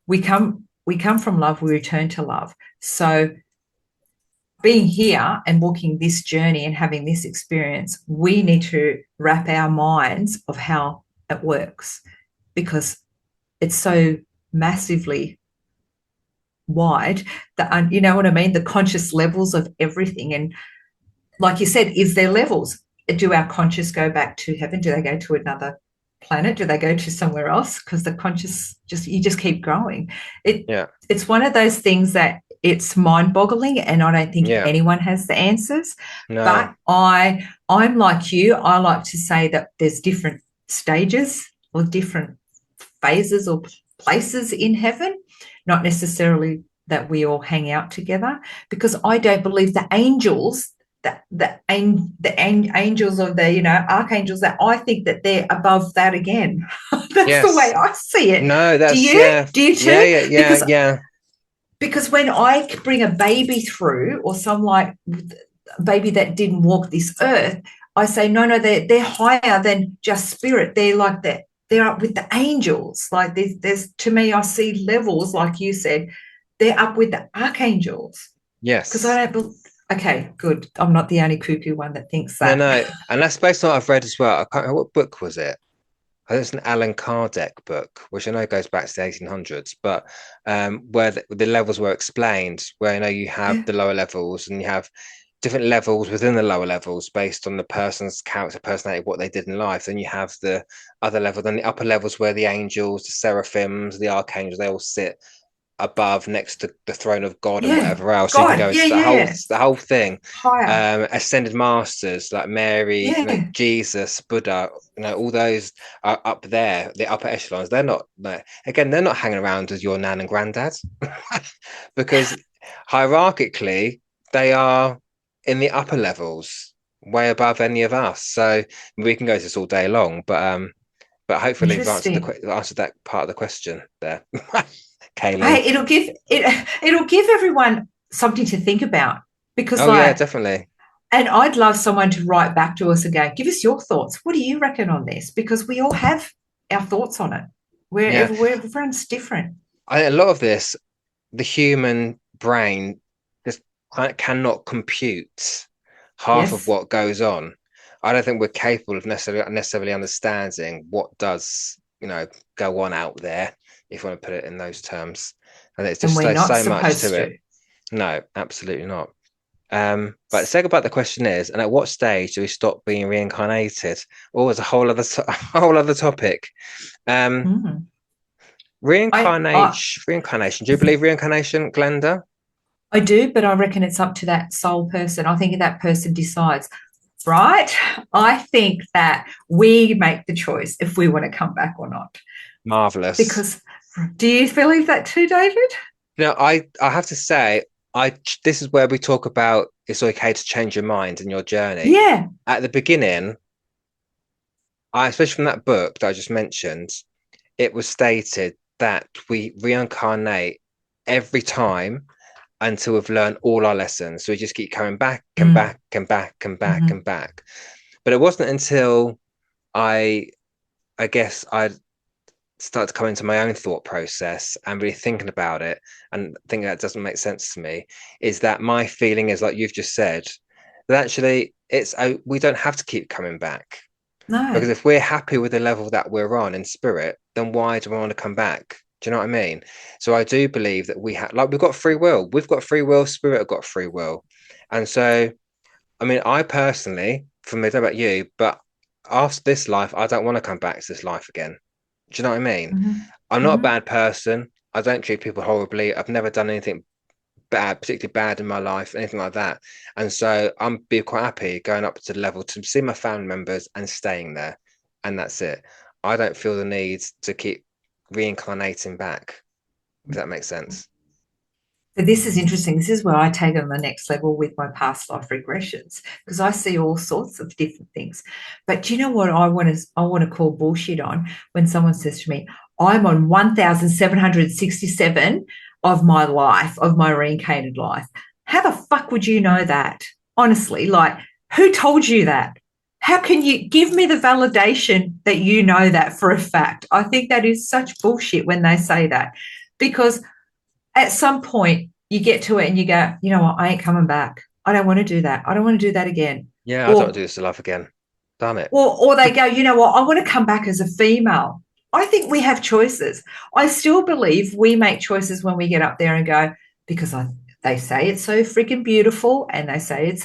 B: we come from love, we return to love. So being here and walking this journey and having this experience, we need to wrap our minds of how it works, because it's so massively wide that, you know what I mean? The conscious levels of everything. And like you said, is there levels? Do our conscious go back to heaven? Do they go to another planet? Do they go to somewhere else? Because the conscious you just keep growing. It
A: yeah,
B: it's one of those things that it's mind-boggling, and I don't think
A: yeah,
B: anyone has the answers.
A: no,
B: But I'm like you. I like to say that there's different stages or different phases or places in heaven, not necessarily that we all hang out together, because I don't believe the angels, angels of the, archangels, that I think that they're above that again. That's the way
A: Yes.
B: I see it.
A: No,
B: Do
A: that's
B: you?
A: yeah.
B: Do you
A: Yeah,
B: too?
A: yeah, yeah,
B: Because
A: yeah.
B: when I bring a baby through, or some like baby that didn't walk this earth, I say, no, no, they're higher than just spirit. They're like that. They're up with the angels. Like there's to me, I see levels, like you said, they're up with the archangels. Because
A: Yes.
B: I don't. Okay, good. I'm not the only cuckoo one that thinks
A: No,
B: that.
A: no. And that's based on what I've read as well. I can't remember what book was it. I think it's an Alan Kardec book, which I know goes back to the 1800s, but where the levels were explained, where you have
B: Yeah.
A: the lower levels and you have different levels within the lower levels based on the person's character, personality, what they did in life. Then you have the other level, then the upper levels where the angels, the seraphims, the archangels, they all sit above next to the throne of God and
B: Yeah.
A: whatever else. So you can go
B: God. Yeah.
A: into
B: Yeah.
A: the whole thing.
B: Higher.
A: Ascended masters like Mary,
B: Yeah.
A: Jesus, Buddha, all those are up there, the upper echelons. They're not like, again, they're not hanging around as your nan and granddad because hierarchically they are in the upper levels, way above any of us. So we can go to this all day long, but hopefully we've
B: Interesting.
A: answered that part of the question there. Kaylene.
B: Hey, it'll give everyone something to think about, because
A: Oh yeah,
B: like,
A: definitely.
B: and I'd love someone to write back to us and go, give us your thoughts. What do you reckon on this? Because we all have our thoughts on it.
A: Yeah.
B: Everyone's different.
A: A lot of this, the human brain just cannot compute half of
B: Yes.
A: what goes on. I don't think we're capable of necessarily understanding what does, go on out there, if you want to put it in those terms. And it's
B: And
A: just
B: we're not
A: so much to
B: supposed
A: it.
B: to.
A: No, absolutely not. But the second part of the question is, and at what stage do we stop being reincarnated? Oh, it's a whole other a whole other topic. Um,
B: Mm. I
A: reincarnation. Do you believe reincarnation, Glenda?
B: I do, but I reckon it's up to that soul person. I think that person decides, right? I think that we make the choice if we want to come back or not.
A: Marvelous.
B: Because do you believe that too, David?
A: I have to say, this is where we talk about it's okay to change your mind in your journey.
B: Yeah.
A: At the beginning, especially from that book that I just mentioned, it was stated that we reincarnate every time until we've learned all our lessons. So we just keep coming back and
B: Mm.
A: back and back and back
B: Mm-hmm.
A: and back. But it wasn't until I I guess I started to come into my own thought process and really thinking about it and thinking that doesn't make sense to me, is that my feeling is like you've just said, that actually we don't have to keep coming back. Because
B: No.
A: if we're happy with the level that we're on in spirit, then why do we want to come back? Do you know what I mean? So I do believe that we've got free will. We've got free will, spirit have got free will. And so, I mean, I personally, for me, I don't know about you, but after this life, I don't want to come back to this life again. Do you know what I mean?
B: Mm-hmm.
A: I'm not a
B: Mm-hmm.
A: bad person. I don't treat people horribly. I've never done anything bad, particularly bad in my life, anything like that. And so I'm be quite happy going up to the level to see my family members and staying there. And that's it. I don't feel the need to keep reincarnating back, if that makes sense.
B: So this is interesting. This is where I take it on the next level with my past life regressions, because I see all sorts of different things. But do you know what I want to call bullshit on when someone says to me, I'm on 1,767 of my life, of my reincarnated life. How the fuck would you know that? Honestly, like, who told you that? How can you give me the validation that you know that for a fact? I think that is such bullshit when they say that, because at some point you get to it and you go, you know what, I ain't coming back. I don't want to do that. I don't want to do that again.
A: Yeah, I don't do
B: Or
A: this to life again. Done it.
B: or they go, you know what, I want to come back as a female. I think we have choices. I still believe we make choices when we get up there and go, because they say it's so freaking beautiful and they say it's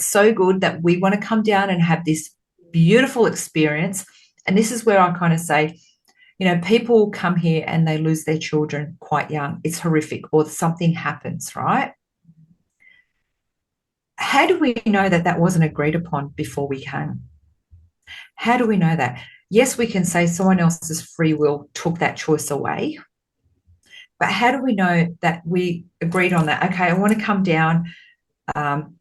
B: so good that we want to come down and have this beautiful experience. And this is where I kind of say, people come here and they lose their children quite young. It's horrific, or something happens, right? How do we know that that wasn't agreed upon before we came? How do we know that? Yes, we can say someone else's free will took that choice away, But how do we know that we agreed on that? Okay, I want to come down. Um,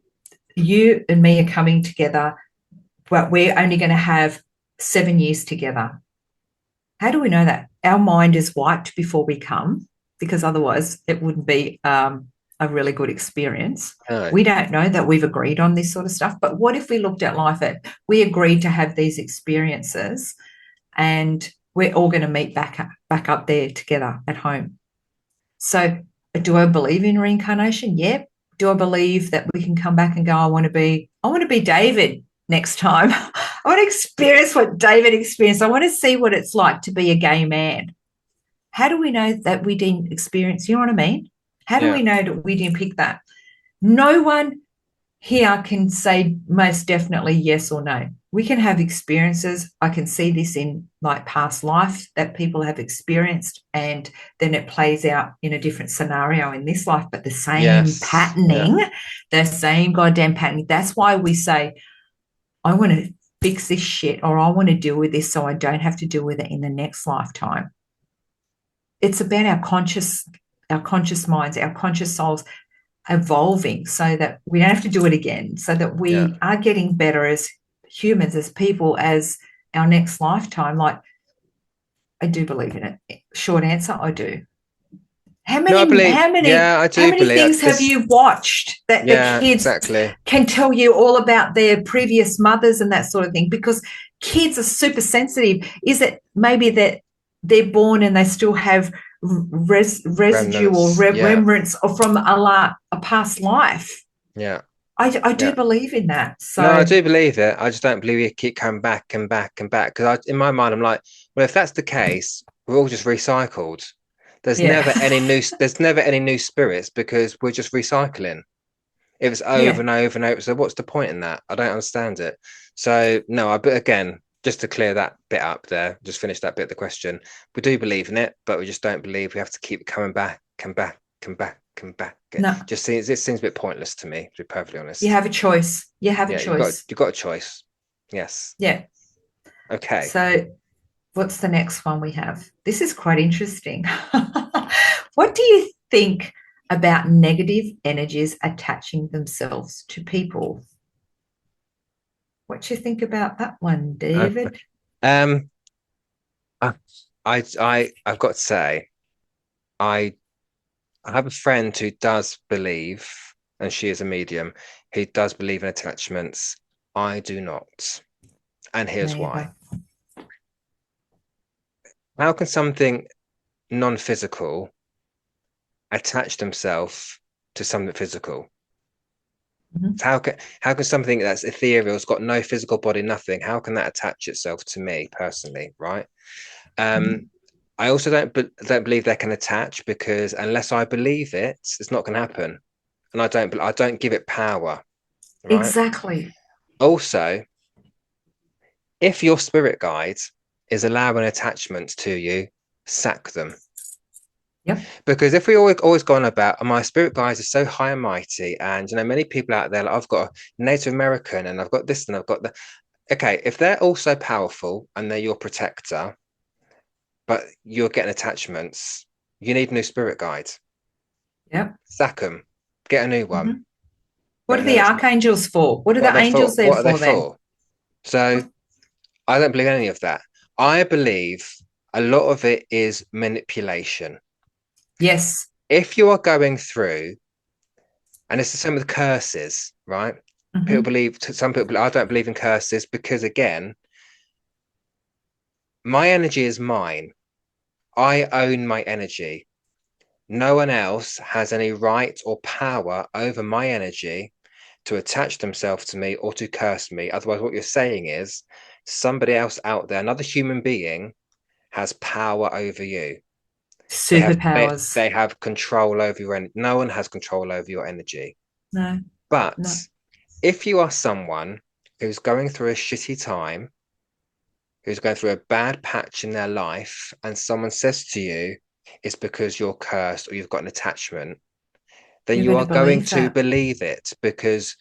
B: you and me are coming together, but we're only going to have 7 years together. How do we know that? Our mind is wiped before we come, because otherwise it wouldn't be a really good experience.
A: No.
B: We don't know that we've agreed on this sort of stuff. But what if we looked at life at we agreed to have these experiences and we're all going to meet back up there together at home? So do I believe in reincarnation? Yeah. Do I believe that we can come back and go, I want to be David next time. I want to experience what David experienced. I want to see what it's like to be a gay man. How do we know that we didn't experience, you know what I mean? How do
A: Yeah.
B: we know that we didn't pick that? No one here can say most definitely yes or no. We can have experiences. I can see this in like past life that people have experienced, and then it plays out in a different scenario in this life, but the same
A: Yes. Yeah.
B: patterning, the same goddamn patterning. That's why we say, I want to fix this shit, or I want to deal with this so I don't have to deal with it in the next lifetime. It's about our conscious minds, our conscious souls evolving so that we don't have to do it again, so that
A: Yeah.
B: we are getting better as humans, as people, as our next lifetime. Like, I do believe in it. Short answer, I do. How
A: No, I
B: many,
A: believe.
B: how many,
A: Yeah, I
B: how
A: do
B: many
A: believe
B: things have
A: this.
B: you watched that the
A: Yeah,
B: kids
A: exactly.
B: can tell you all about their previous mothers and that sort of thing? Because kids are super sensitive. Is it maybe that they're born and they still have residue or
A: Remnants. Yeah.
B: remembrance from a past life?
A: Yeah.
B: I do
A: Yeah.
B: believe in that.
A: No, I
B: So
A: do believe it. I just don't believe you keep coming back and back and back. Because in my mind, I'm like, well, if that's the case, we're all just recycled.
B: yeah,
A: There's never any new spirits because we're just recycling. If it's over
B: yeah.
A: and over and over, so what's the point in that? I don't understand it. So no, but again, just to clear that bit up there, just finish that bit of the question. We do believe in it, but we just don't believe we have to keep coming back, come back, come back, come back.
B: No,
A: It seems a bit pointless to me, to be perfectly
B: you
A: honest.
B: have a choice. You have a
A: Yeah,
B: choice.
A: you've got a choice. Yes.
B: Yeah.
A: Okay.
B: So what's the next one we have? This is quite interesting. What do you think about negative energies attaching themselves to people? What do you think about that one,
A: Uh,
B: David?
A: Um, I, I've got to say, I, I have a friend who does believe, and she is a medium, who does believe in attachments. I do not. And here's why.
B: Neither.
A: How can something non-physical attach themselves to something physical?
B: Mhm.
A: So how can something that's ethereal, has got no physical body, nothing, how can that attach itself to me personally, right? Um,
B: Mhm.
A: I also don't believe they can attach because unless I believe it, it's not going to happen, and I don't give it power, right?
B: Exactly.
A: Also, if your spirit guide is allowing attachments to you, sack them.
B: Yep.
A: Because if we always gone about, my spirit guides are so high and mighty, and many people out there, like I've got a Native American, and I've got this, and I've got that. Okay, if they're all so powerful and they're your protector, but you're getting attachments, you need a new spirit guide.
B: Yep.
A: Sack them, get a new one.
B: Mhm. What
A: No,
B: are
A: no,
B: the
A: it's
B: archangels for? What are
A: what are
B: the
A: they
B: angels
A: for?
B: there
A: What are they
B: for then?
A: for? So I don't believe any of that. I believe a lot of it is manipulation.
B: Yes.
A: If you are going through, and it's the same with curses, right?
B: Hmm.
A: Some people, I don't believe in curses because, again, my energy is mine. I own my energy. No one else has any right or power over my energy to attach themselves to me or to curse me. Otherwise, what you're saying is somebody else out there, another human being, has power over you.
B: Superpowers.
A: They have control over your energy. No one has control over your energy.
B: No,
A: But
B: no.
A: if you are someone who's going through a shitty time, who's going through a bad patch in their life, and someone says to you, it's because you're cursed or you've got an attachment, then
B: You're
A: you
B: going to
A: are going
B: believe
A: to
B: that.
A: believe it because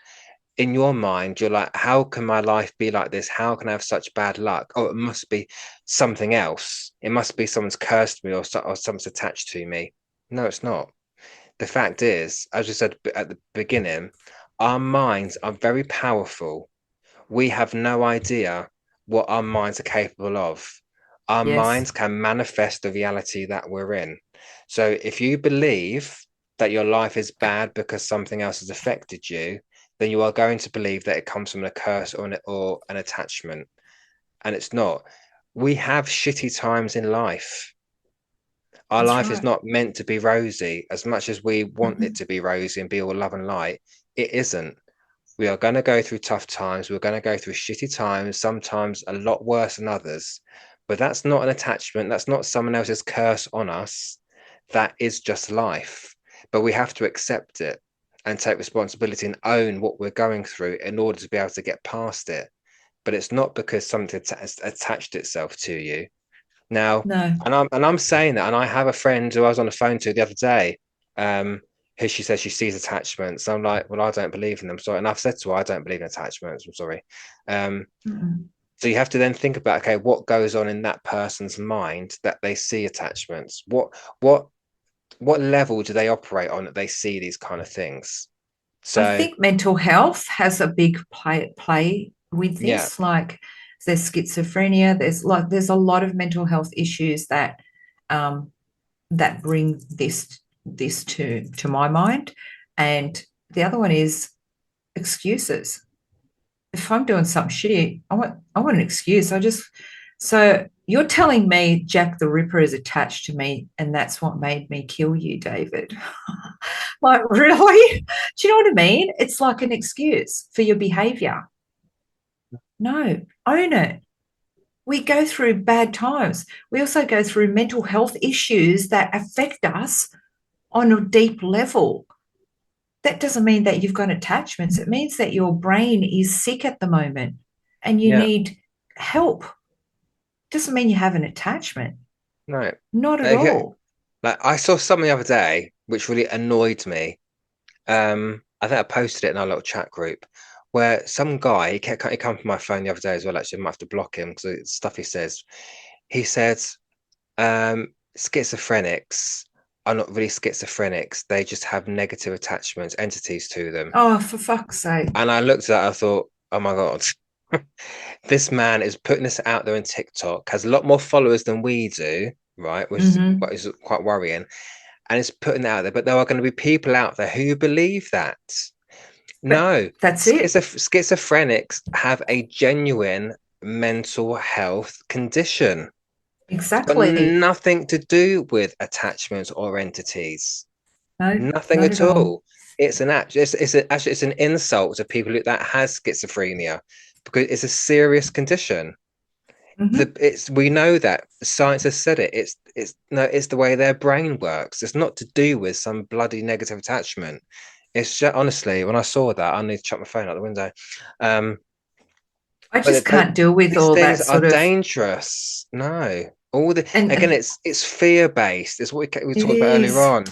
A: in your mind, you're like, how can my life be like this? How can I have such bad luck? Oh, it must be something else. It must be someone's cursed me or someone's attached to me. No, it's not. The fact is, as you said at the beginning, our minds are very powerful. We have no idea what our minds are capable of. Our
B: Yes.
A: minds can manifest the reality that we're in. So if you believe that your life is bad because something else has affected you, then you are going to believe that it comes from a curse or an attachment. And it's not. We have shitty times in life. Our
B: That's
A: life is
B: right.
A: not meant to be rosy as much as we want it
B: Mm-mm.
A: to be rosy and be all love and light. It isn't. We are going to go through tough times. We're going to go through shitty times, sometimes a lot worse than others. But that's not an attachment. That's not someone else's curse on us. That is just life. But we have to accept it and take responsibility and own what we're going through in order to be able to get past it. But it's not because something has attached itself to you. Now,
B: No.
A: and I'm saying that, and I have a friend who I was on the phone to the other day, um, who she says she sees attachments. I'm like, well, I don't believe in them. So, and I've said to her, I don't believe in attachments. I'm sorry. Um,
B: Mm-mm.
A: so you have to then think about, okay, what goes on in that person's mind that they see attachments? What what level do they operate on that they see these kind of things?
B: I
A: So
B: think mental health has a big play with
A: yeah,
B: this. Like there's schizophrenia, there's a lot of mental health issues that um, that bring this to my mind. And the other one is excuses. If I'm doing something shitty, I want an excuse. So you're telling me Jack the Ripper is attached to me, and that's what made me kill you, David. Like, really? Do you know what I mean? It's like an excuse for your behavior. No, own it. We go through bad times. We also go through mental health issues that affect us on a deep level. That doesn't mean that you've got attachments. It means that your brain is sick at the moment and you
A: yeah,
B: need help. Doesn't mean you have an attachment.
A: no.
B: Not at
A: Okay.
B: all.
A: Like I saw something the other day which really annoyed me. I think I posted it in our little chat group where some guy he come from my phone the other day as well. Actually, I might have to block him because it's stuff he says. He said, schizophrenics are not really schizophrenics. They just have negative attachments, entities to them.
B: Oh, for fuck's sake.
A: And I looked at that, I thought, oh my God, this man is putting this out there on TikTok, has a lot more followers than we do, right? Which is
B: Mm-hmm.
A: what is quite worrying. And it's putting it out there, but there are going to be people out there who believe that.
B: But
A: No,
B: that's it.
A: schizophrenics have a genuine mental health condition. It's got
B: Exactly.
A: nothing to do with attachments or entities.
B: No,
A: Nothing
B: not
A: at
B: at all.
A: all. It's an act. Actually it's an insult to people that has schizophrenia because it's a serious condition.
B: Mm-hmm.
A: It's we know that science has said it. It's no, it's the way their brain works. It's not to do with some bloody negative attachment. It's just, honestly, when I saw that, I need to chuck my phone out the window. Um,
B: I
A: but
B: just can't deal with
A: these
B: all
A: things
B: that
A: are
B: sort of,
A: dangerous. No, all the again,
B: and
A: it's fear based. It's what we
B: it
A: talked about earlier
B: is.
A: on.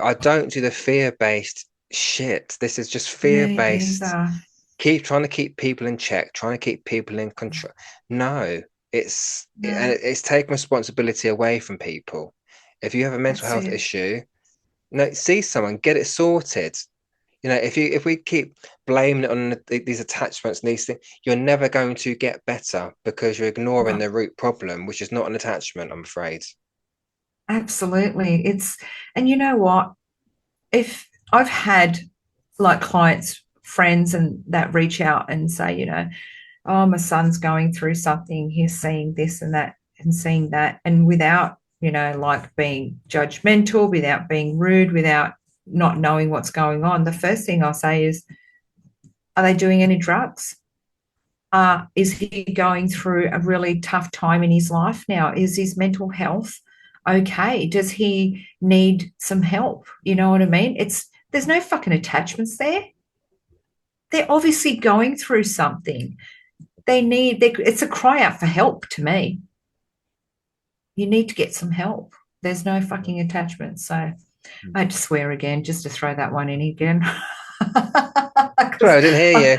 A: I don't do the fear based shit. This is just fear
B: Me
A: based.
B: neither.
A: Keep trying to keep people in check, trying to keep people in control. No,
B: No,
A: it's taking responsibility away from people. If you have a mental
B: that's
A: health
B: it.
A: issue, no, see someone, get it sorted. If we keep blaming it on these attachments and these things, you're never going to get better because you're ignoring
B: No,
A: the root problem, which is not an attachment, I'm afraid.
B: absolutely. And you know what? If I've had like clients, friends, and that reach out and say, oh, my son's going through something, he's seeing this and that and seeing that, and without, like being judgmental, without being rude, without not knowing what's going on, the first thing I'll say is, are they doing any drugs? Is he going through a really tough time in his life now? Is his mental health okay? Does he need some help? You know what I mean? There's no fucking attachments there. They're obviously going through something. It's a cry out for help to me. You need to get some help. There's no fucking attachment. So I had to swear again just to throw that one in again.
A: Sorry,
B: Because
A: I didn't hear you.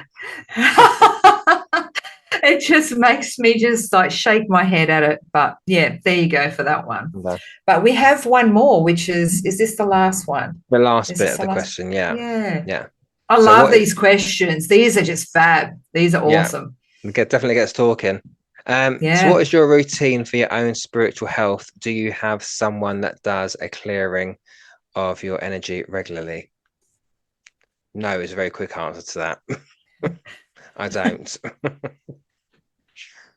B: It just makes me just like shake my head at it. But yeah, there you go for that one.
A: No.
B: But we have one more, which is this the last one?
A: The last
B: Is
A: bit
B: this
A: of
B: the
A: the
B: last?
A: question, yeah.
B: Yeah.
A: Yeah.
B: I
A: So
B: love
A: what
B: these questions. These are just fab. These are
A: yeah,
B: awesome.
A: definitely gets talking. So what
B: Yeah.
A: is your routine for your own spiritual health? Do you have someone that does a clearing of your energy regularly? No is a very quick answer to that. I don't.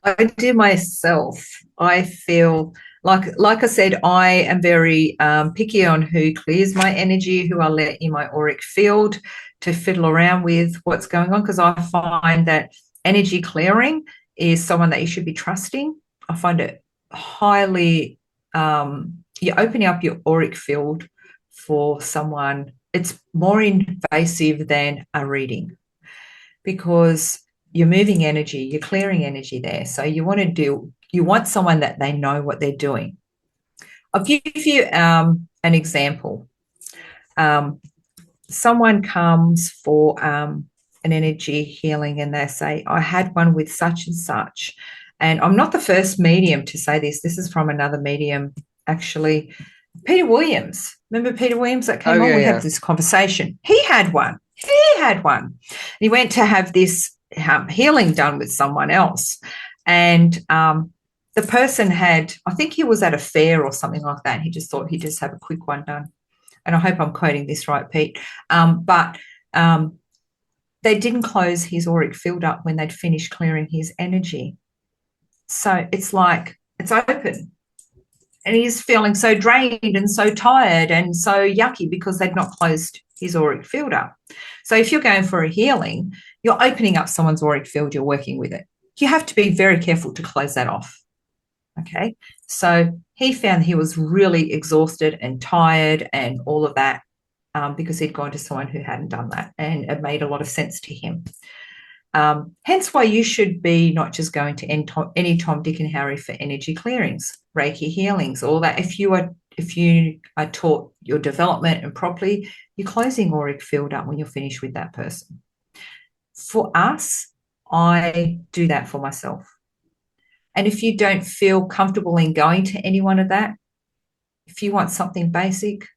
B: I do myself. I feel like I said, I am very picky on who clears my energy, who I let in my auric field to fiddle around with what's going on, because I find that energy clearing is someone that you should be trusting. I find it highly you're opening up your auric field for someone. It's more invasive than a reading because you're moving energy, you're clearing energy there. So you want someone that they know what they're doing. I'll give you an example. Um, Someone comes for an energy healing and they say, I had one with such and such. And I'm not the first medium to say this. This is from another medium, actually. Peter Williams. Remember Peter Williams that
A: Oh
B: came on?
A: yeah,
B: We had
A: yeah.
B: this conversation. He had one. He had one. He went to have this healing done with someone else. And the person had, I think he was at a fair or something like that. He just thought he'd just have a quick one done. And I hope I'm quoting this right, Pete. But they didn't close his auric field up when they'd finished clearing his energy. So it's like it's open and he's feeling so drained and so tired and so yucky because they've not closed his auric field up. So if you're going for a healing, you're opening up someone's auric field, you're working with it. You have to be very careful to close that off. Okay. So he found he was really exhausted and tired and all of that because he'd gone to someone who hadn't done that, and it made a lot of sense to him. Hence why you should be not just going to any Tom, Dick, and Harry for energy clearings, Reiki healings, all that. If you are taught your development and properly, you're closing auric field up when you're finished with that person. For us, I do that for myself. And if you don't feel comfortable in going to any one of that, if you want something basic,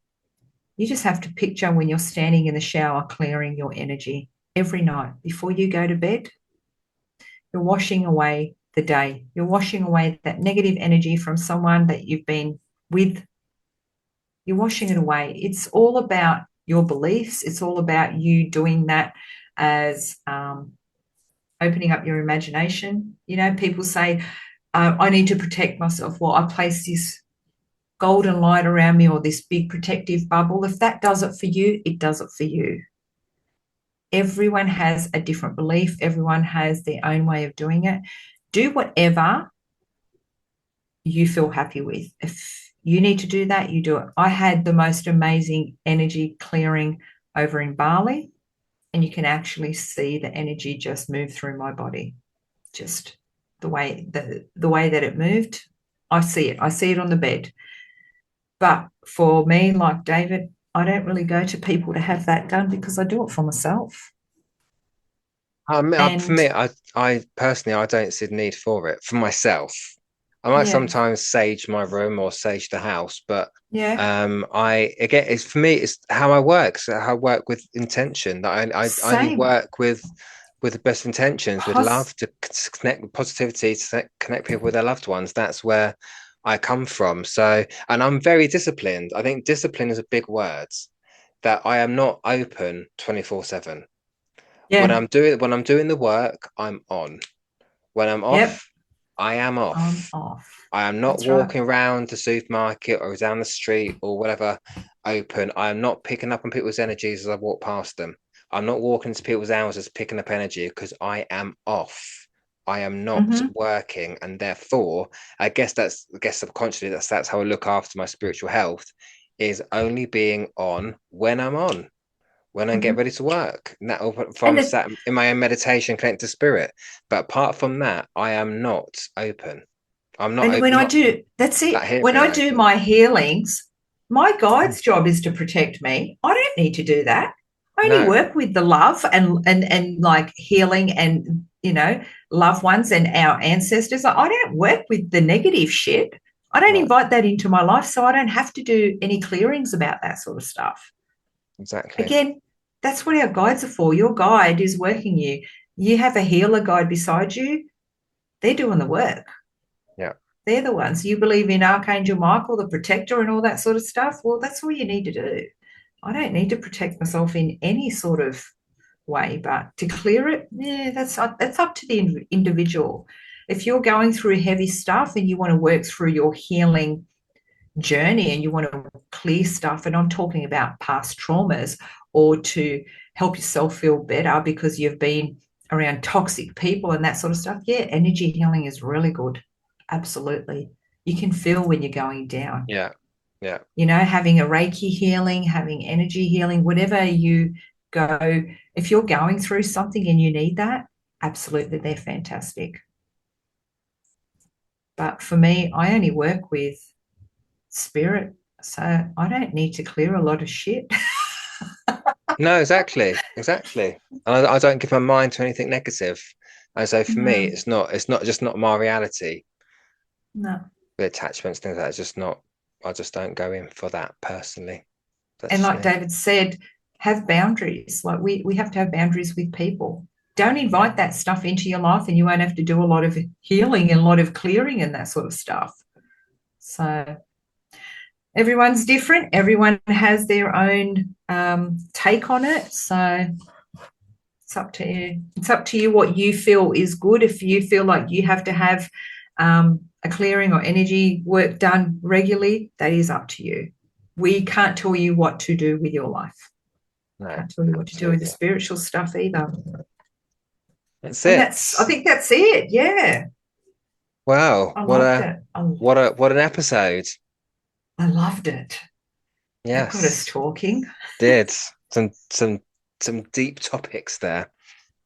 B: you just have to picture when you're standing in the shower clearing your energy every night before you go to bed. You're washing away the day. You're washing away that negative energy from someone that you've been with. You're washing it away. It's all about your beliefs. It's all about you doing that as opening up your imagination. You know, people say, I need to protect myself. Well, I place this golden light around me or this big protective bubble. If that does it for you, it does it for you. Everyone has a different belief. Everyone has their own way of doing it. Do whatever you feel happy with. If you need to do that, you do it. I had the most amazing energy clearing over in Bali, and you can actually see the energy just move through my body. Just the way that it moved. I see it. I see it on the bed. But for me, like David, I don't really go to people to have that done because I do it for myself.
A: For
B: And
A: me, I personally, I don't see the need for it for myself. I might
B: yeah,
A: sometimes sage my room or sage the house, but
B: yeah,
A: I again, it's for me, it's how I work. So how I work with intention. That I only
B: same.
A: work with the best intentions, with
B: Pos-
A: love to connect with positivity, to connect people with their loved ones. That's where I come from. So, and I'm very disciplined. I think discipline is a big word. That I am not open 24/7.
B: yeah,
A: When I'm doing the work, I'm on. When I'm
B: yep,
A: off, I am
B: I'm
A: off.
B: off.
A: I am not
B: That's right.
A: walking around the supermarket or down the street or whatever open. I am not picking up on people's energies as I walk past them. I'm not walking into people's houses picking up energy because I am off. I am not
B: Mm-hmm,
A: working, and therefore, I guess subconsciously that's how I look after my spiritual health is only being on when I'm on when I get
B: mm-hmm.
A: ready to work. And that
B: And
A: from
B: the
A: sat in my own meditation, connect to spirit. But apart from that, I am not open. I'm not
B: and
A: open.
B: when
A: I'm
B: I
A: not
B: do, that's
A: sat
B: it.
A: here
B: When
A: being
B: I do
A: open.
B: my healings, my guide's job is to protect me. I don't need to do that. I only
A: No.
B: work with the love and like healing and loved ones and our ancestors. I don't work with the negative shit. I don't
A: Right.
B: invite that into my life, so I don't have to do any clearings about that sort of stuff.
A: Exactly.
B: Again, that's what our guides are for. Your guide is working you. You have a healer guide beside you. They're doing the work.
A: Yeah.
B: They're the ones. You believe in Archangel Michael, the protector, and all that sort of stuff. Well, that's all you need to do. I don't need to protect myself in any sort of way, but to clear it, that's up to the individual. If you're going through heavy stuff and you want to work through your healing journey and you want to clear stuff, and I'm talking about past traumas, or to help yourself feel better because you've been around toxic people and that sort of stuff, energy healing is really good. Absolutely. You can feel when you're going down.
A: Yeah. Yeah.
B: Having a Reiki healing, having energy healing, whatever you go, if you're going through something and you need that, absolutely, they're fantastic. But for me, I only work with spirit, so I don't need to clear a lot of shit.
A: No, exactly. And I don't give my mind to anything negative. And so for me,
B: No,
A: it's not just not my reality.
B: no.
A: The attachments, things like that, it's just not. I just don't go in for that personally. That's
B: And
A: just
B: like
A: me.
B: David said, have boundaries. Like we have to have boundaries with people. Don't invite that stuff into your life, and you won't have to do a lot of healing and a lot of clearing and that sort of stuff. So everyone's different. Everyone has their own take on it. So it's up to you. It's up to you what you feel is good. If you feel like you have to have a clearing or energy work done regularly, that is up to you. We can't tell you what to do with your life.
A: No,
B: Can't tell you what to do with the
A: absolutely.
B: spiritual stuff either.
A: That's
B: And
A: it.
B: I think that's it. Yeah.
A: Wow,
B: I loved it.
A: what an episode.
B: I loved it. That got us
A: Yes,
B: talking.
A: did some deep topics there.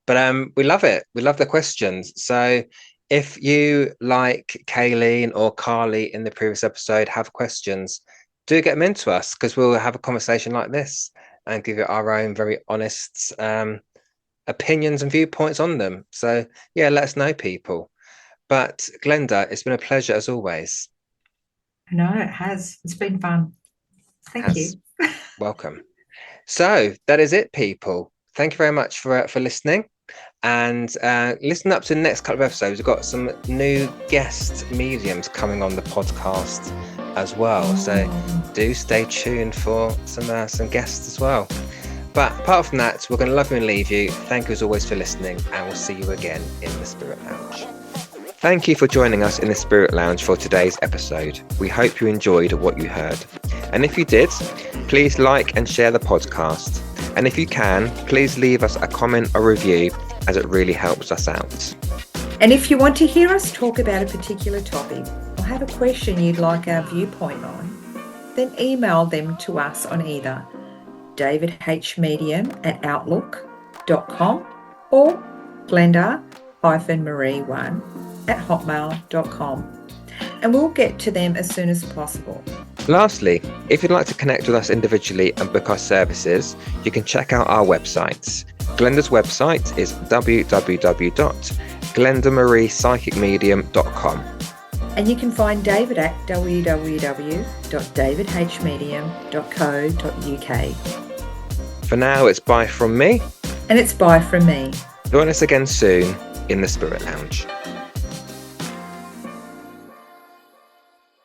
A: But we love it. We love the questions. So if you, like Kaylene or Carly in the previous episode, have questions, do get them into us, because we'll have a conversation like this and give you our own very honest opinions and viewpoints on them. So yeah, let us know, people. But Glenda, it's been a pleasure as always.
B: No, it has. It's been fun. Thank
A: Has
B: you.
A: welcome. So that is it, people. Thank you very much for listening. And listen up to the next couple of episodes. We've got some new guest mediums coming on the podcast as well. So do stay tuned for some guests as well. But apart from that, we're going to love you and leave you. Thank you as always for listening, and we'll see you again in the Spirit Lounge. Thank you for joining us in the Spirit Lounge for today's episode. We hope you enjoyed what you heard. And if you did, please like and share the podcast. And if you can, please leave us a comment or review, as it really helps us out.
B: And if you want to hear us talk about a particular topic or have a question you'd like our viewpoint on, then email them to us on either davidhmedium@outlook.com or glenda-marie1@hotmail.com, and we'll get to them as soon as possible.
A: Lastly, if you'd like to connect with us individually and book our services, you can check out our websites. Glenda's website is www.glendamariePsychicMedium.com.
B: And you can find David at www.davidhmedium.co.uk.
A: For now, it's bye from me.
B: And it's bye from me.
A: Join us again soon in the Spirit Lounge.